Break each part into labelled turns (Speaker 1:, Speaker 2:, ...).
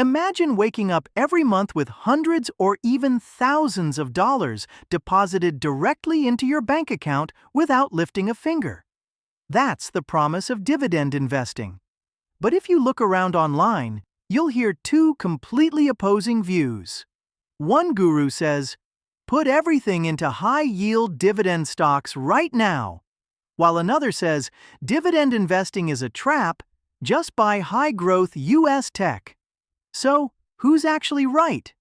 Speaker 1: Imagine waking up every month with hundreds or even thousands of dollars deposited directly into your bank account without lifting a finger. That's the promise of dividend investing. But if you look around online, you'll hear two completely opposing views. One guru says, "Put everything into high-yield dividend stocks right now," while another says, "Dividend investing is a trap, just buy high-growth US tech." So, who's actually right?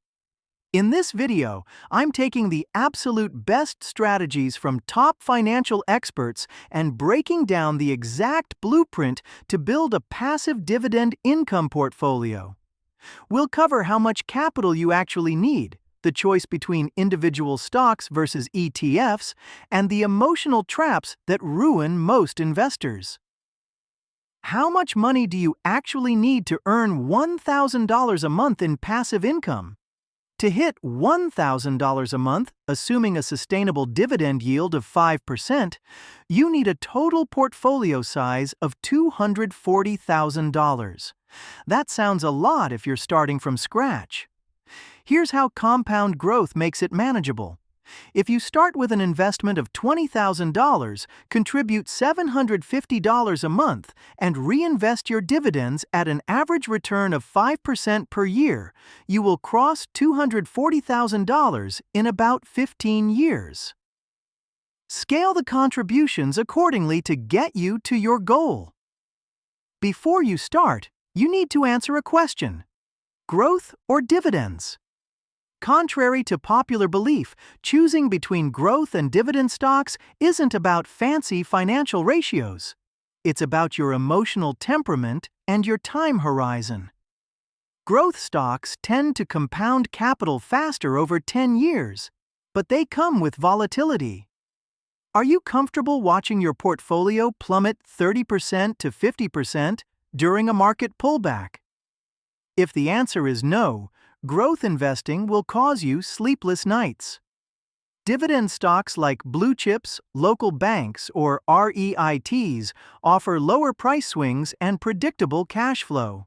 Speaker 1: In this video, I'm taking the absolute best strategies from top financial experts and breaking down the exact blueprint to build a passive dividend income portfolio. We'll cover how much capital you actually need, the choice between individual stocks versus ETFs, and the emotional traps that ruin most investors. How much money do you actually need to earn $1,000 a month in passive income? To hit $1,000 a month, assuming a sustainable dividend yield of 5%, you need a total portfolio size of $240,000. That sounds a lot if you're starting from scratch. Here's how compound growth makes it manageable. If you start with an investment of $20,000, contribute $750 a month, and reinvest your dividends at an average return of 5% per year, you will cross $240,000 in about 15 years. Scale the contributions accordingly to get you to your goal. Before you start, you need to answer a question: growth or dividends? Contrary to popular belief, choosing between growth and dividend stocks isn't about fancy financial ratios. It's about your emotional temperament and your time horizon. Growth stocks tend to compound capital faster over 10 years, but they come with volatility. Are you comfortable watching your portfolio plummet 30% to 50% during a market pullback? If the answer is no, growth investing will cause you sleepless nights. Dividend stocks like blue chips, local banks, or REITs offer lower price swings and predictable cash flow.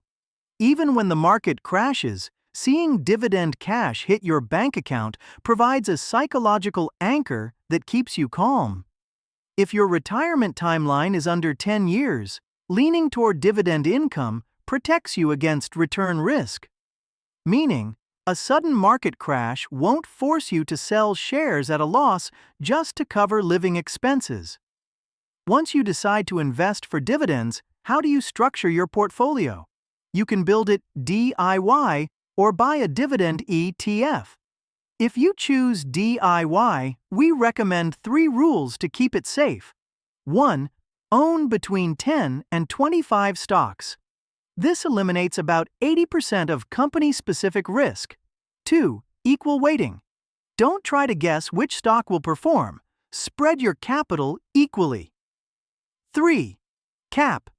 Speaker 1: Even when the market crashes, seeing dividend cash hit your bank account provides a psychological anchor that keeps you calm. If your retirement timeline is under 10 years, leaning toward dividend income protects you against return risk. Meaning, a sudden market crash won't force you to sell shares at a loss just to cover living expenses. Once you decide to invest for dividends, how do you structure your portfolio? You can build it DIY or buy a dividend ETF. If you choose DIY, we recommend 3 rules to keep it safe. 1. Own between 10 and 25 stocks. This eliminates about 80% of company-specific risk. 2. Equal weighting. Don't try to guess which stock will perform. Spread your capital equally. 3. Cap.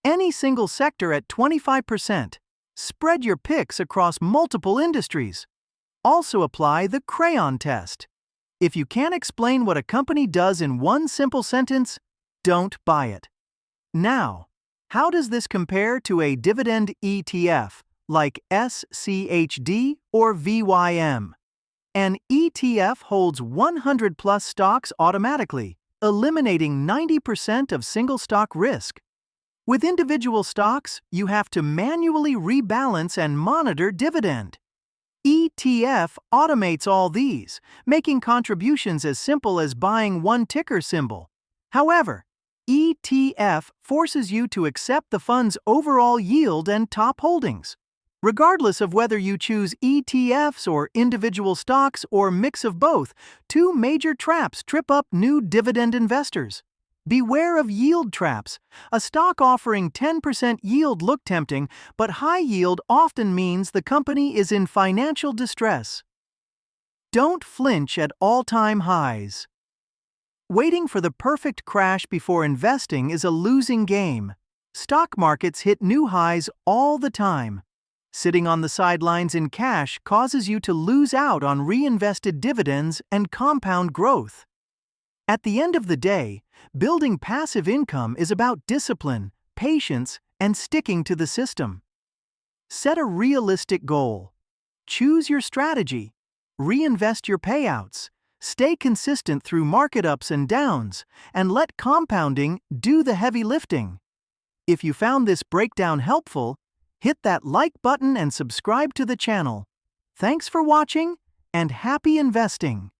Speaker 1: Any single sector at 25%. Spread your picks across multiple industries. Also apply the crayon test. If you can't explain what a company does in one simple sentence, don't buy it. Now, how does this compare to a dividend ETF, like SCHD or VYM? An ETF holds 100+ stocks automatically, eliminating 90% of single-stock risk. With individual stocks, you have to manually rebalance and monitor dividend. ETF automates all these, making contributions as simple as buying one ticker symbol. However, ETF forces you to accept the fund's overall yield and top holdings. Regardless of whether you choose ETFs or individual stocks or mix of both, 2 major traps trip up new dividend investors. Beware of yield traps. A stock offering 10% yield look tempting, but high yield often means the company is in financial distress. Don't flinch at all-time highs. Waiting for the perfect crash before investing is a losing game. Stock markets hit new highs all the time. Sitting on the sidelines in cash causes you to lose out on reinvested dividends and compound growth. At the end of the day, building passive income is about discipline, patience, and sticking to the system. Set a realistic goal. Choose your strategy. Reinvest your payouts. Stay consistent through market ups and downs, and let compounding do the heavy lifting. If you found this breakdown helpful, hit that like button and subscribe to the channel. Thanks for watching, and happy investing!